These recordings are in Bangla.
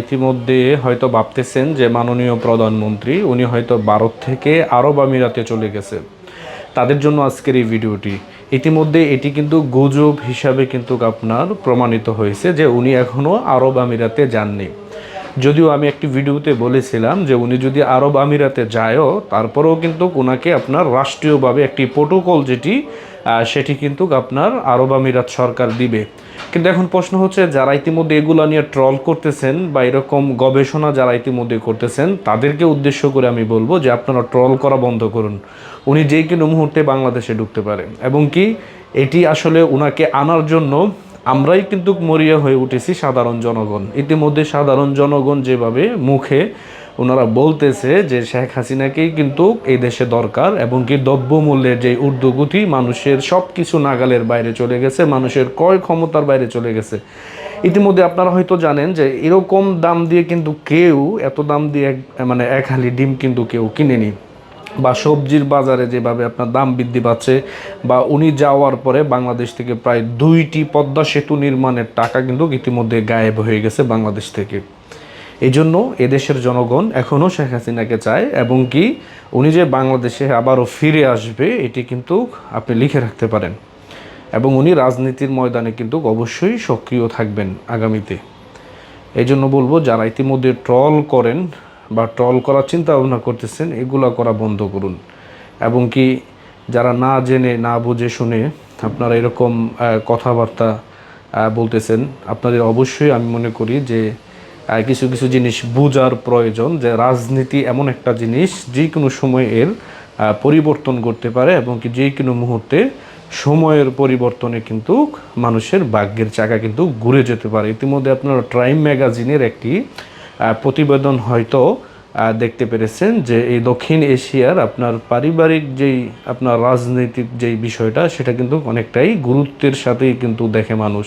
ইতিমধ্যে হয়তো ভাবতেছেন যে মাননীয় প্রধানমন্ত্রী উনি হয়তো ভারত থেকে আরব আমিরাতে চলে গেছে, তাদের জন্য আজকের এই ভিডিওটি। ইতিমধ্যে এটি কিন্তু গুজব হিসাবে কিন্তু আপনার প্রমাণিত হয়েছে যে উনি এখনও আরব আমিরাতে যাননি। যদিও আমি একটি ভিডিওতে বলেছিলাম যে উনি যদি আরব আমিরাতে যায়ও তারপরেও কিন্তু ওনাকে আপনার রাষ্ট্রীয়ভাবে একটি প্রোটোকল সেটি কিন্তু আপনার আরব আমিরাত সরকার দিবে। কিন্তু এখন প্রশ্ন হচ্ছে, যারা ইতিমধ্যে এগুলো নিয়ে ট্রল করতেছেন বা এরকম গবেষণা যারা ইতিমধ্যে করতেছেন তাদেরকে উদ্দেশ্য করে আমি বলবো যে আপনারা ট্রল করা বন্ধ করুন। উনি যেই কোনো মুহূর্তে বাংলাদেশে ঢুকতে পারে, এবং কি এটি আসলে ওনাকে আনার জন্য আমরাই কিন্তু মরিয়া হয়ে উঠেছি সাধারণ জনগণ। ইতিমধ্যে সাধারণ জনগণ যেভাবে মুখে ওনারা বলতেছে যে শেখ হাসিনাকেই কিন্তু এই দেশে দরকার, এবং কি দ্রব্যমূল্যের যে ঊর্ধ্বগতি মানুষের সব কিছু নাগালের বাইরে চলে গেছে, মানুষের ক্রয় ক্ষমতার বাইরে চলে গেছে। ইতিমধ্যে আপনারা হয়তো জানেন যে এরকম দাম দিয়ে কিন্তু কেউ এত দাম দিয়ে মানে এক হালি ডিম কিন্তু কেউ কিনেনি, বা সবজির বাজারে যেভাবে আপনার দাম বৃদ্ধি পাচ্ছে, বা উনি যাওয়ার পরে বাংলাদেশ থেকে প্রায় 2টি পদ্মা সেতু নির্মাণের টাকা কিন্তু ইতিমধ্যে গায়েব হয়ে গেছে বাংলাদেশ থেকে। এই জন্য এদেশের জনগণ এখনও শেখ হাসিনাকে চায়, এবং কি উনি যে বাংলাদেশে আবারও ফিরে আসবে এটি কিন্তু আপনি লিখে রাখতে পারেন। এবং উনি রাজনীতির ময়দানে কিন্তু অবশ্যই সক্রিয় থাকবেন আগামীতে। এই জন্য বলবো, যারা ইতিমধ্যে ট্রল করেন বা ট্রল করার চিন্তা ভাবনা করতেছেন এগুলো করা বন্ধ করুন। এবং কি যারা না জেনে না বুঝে শুনে আপনারা এরকম কথাবার্তা বলতেছেন, আপনাদের অবশ্যই আমি মনে করি যে কিছু কিছু জিনিস বোঝার প্রয়োজন, যে রাজনীতি এমন একটা জিনিস যে কোনো সময় এর পরিবর্তন করতে পারে, এবং কি যে কোনো মুহূর্তে সময়ের পরিবর্তনে কিন্তু মানুষের ভাগ্যের চাকা কিন্তু ঘুরে যেতে পারে। ইতিমধ্যে আপনারা টাইম ম্যাগাজিনের একটি প্রতিবেদন হয়তো দেখতে পেরেছেন যে এই দক্ষিণ এশিয়ার আপনার পারিবারিক যেই আপনার রাজনৈতিক যেই বিষয়টা সেটা কিন্তু অনেকটাই গুরুত্বের সাথেই কিন্তু দেখে মানুষ।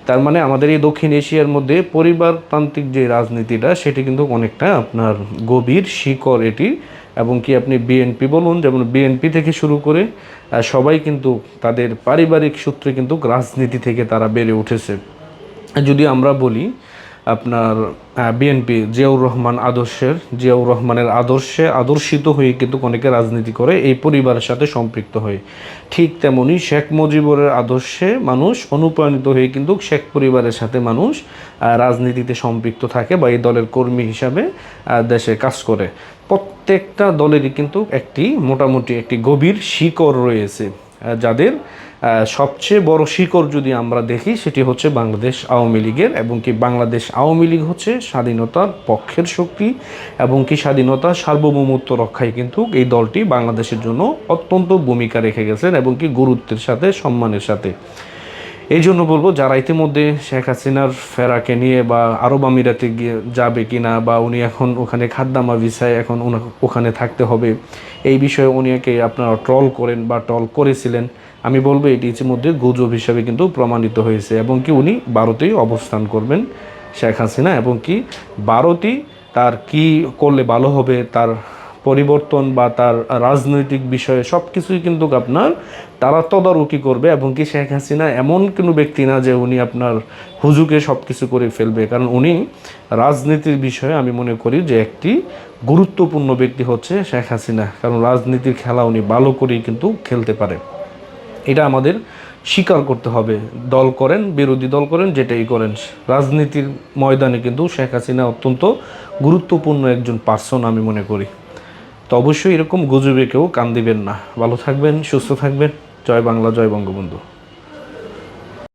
তার মানে আমাদের এই দক্ষিণ এশিয়ার মধ্যে পরিবারতান্ত্রিক যে রাজনীতিটা সেটি কিন্তু অনেকটা আপনার গভীর শিকড় এটি। এবং কি আপনি বিএনপি বলুন, যেমন বিএনপি থেকে শুরু করে সবাই কিন্তু তাদের পারিবারিক সূত্রে কিন্তু রাজনীতি থেকে তারা বেড়ে উঠেছে। যদি আমরা বলি আপনার বিএনপি জিয়াউর রহমানের আদর্শে আদর্শিত হয়ে কিন্তু অনেকে রাজনীতি করে এই পরিবারের সাথে সম্পৃক্ত হয়ে, ঠিক তেমনি শেখ মুজিবুরের আদর্শে মানুষ অনুপ্রাণিত হয়ে কিন্তু শেখ পরিবারের সাথে মানুষ রাজনীতিতে সম্পৃক্ত থাকে বা এই দলের কর্মী হিসাবে দেশে কাজ করে। প্রত্যেকটা দলেরই কিন্তু মোটামুটি একটি গভীর শিকড় রয়েছে, যাদের সবচেয়ে বড় শিকড় যদি আমরা দেখি সেটি হচ্ছে বাংলাদেশ আওয়ামী লীগের। এবং কি বাংলাদেশ আওয়ামী লীগ হচ্ছে স্বাধীনতার পক্ষের শক্তি, এবং কি স্বাধীনতা সার্বভৌমত্ব রক্ষায় কিন্তু এই দলটি বাংলাদেশের জন্য অত্যন্ত ভূমিকা রেখে গেছেন, এবং কি গুরুত্বের সাথে সম্মানের সাথে। এই জন্য বলবো, যারা ইতিমধ্যে শেখ হাসিনার ফেরাকে নিয়ে বা আরব আমিরাতে গিয়ে যাবে কিনা, বা উনি এখন ওখানে খাদ্দামা ভিসায় এখন ওখানে থাকতে হবে, এই বিষয়ে উনিকে আপনারা ট্রল করেন বা ট্রল করেছিলেন, আমি বলবো এটি ইতিমধ্যে গুজব হিসাবে কিন্তু প্রমাণিত হয়েছে। এবং কি উনি ভারতেই অবস্থান করবেন শেখ হাসিনা, এবং কি ভারতই তার কি করলে ভালো হবে, তার পরিবর্তন বা তার রাজনৈতিক বিষয়ে সব কিছুই কিন্তু আপনার তারা তদারকি করবে। এবং কি শেখ হাসিনা এমন কোনো ব্যক্তি না যে উনি আপনার হুজুকে সব কিছু করে ফেলবে, কারণ উনি রাজনীতির বিষয়ে আমি মনে করি যে একটি গুরুত্বপূর্ণ ব্যক্তি হচ্ছে শেখ হাসিনা, কারণ রাজনীতির খেলা উনি ভালো করেই কিন্তু খেলতে পারে। এটা আমাদের স্বীকার করতে হবে। দল করেন, বিরোধী দল করেন, যেটাই করেন, রাজনীতির ময়দানে কিন্তু শেখ হাসিনা অত্যন্ত গুরুত্বপূর্ণ একজন পার্সন আমি মনে করি। তো অবশ্যই এরকম গুজবে কেউ কান দিবেন না। ভালো থাকবেন, সুস্থ থাকবেন। জয় বাংলা, জয় বঙ্গবন্ধু।